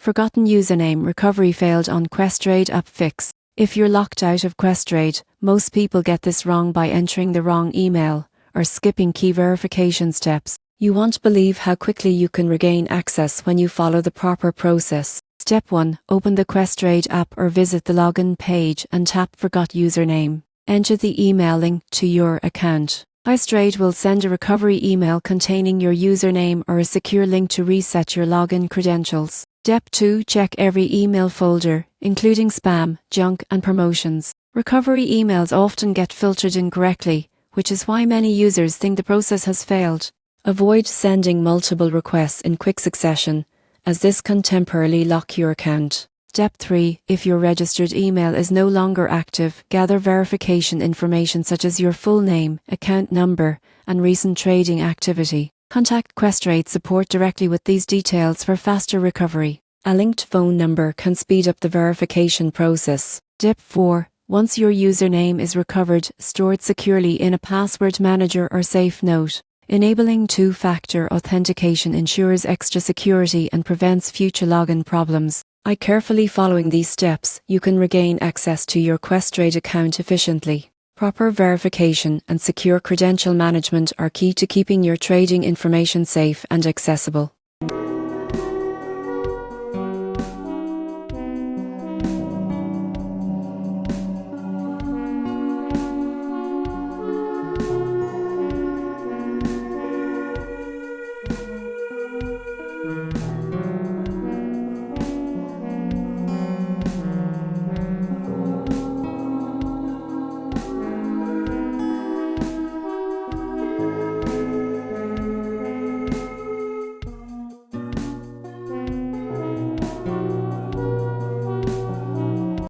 Forgotten username recovery failed on Questrade App Fix. If you're locked out of Questrade, most people get this wrong by entering the wrong email or skipping key verification steps. You won't believe how quickly you can regain access when you follow the proper process. Step 1. Open the Questrade app or visit the login page and tap Forgot Username. Enter the email link to your account. Questrade will send a recovery email containing your username or a secure link to reset your login credentials. Step 2. Check every email folder, including spam, junk, and promotions. Recovery emails often get filtered incorrectly, which is why many users think the process has failed. Avoid sending multiple requests in quick succession, as this can temporarily lock your account. Step 3. If your registered email is no longer active, gather verification information such as your full name, account number, and recent trading activity. Contact Questrade support directly with these details for faster recovery. A linked phone number can speed up the verification process. Step 4. Once your username is recovered, store it securely in a password manager or safe note. Enabling two-factor authentication ensures extra security and prevents future login problems. By carefully following these steps, you can regain access to your Questrade account efficiently. Proper verification and secure credential management are key to keeping your trading information safe and accessible.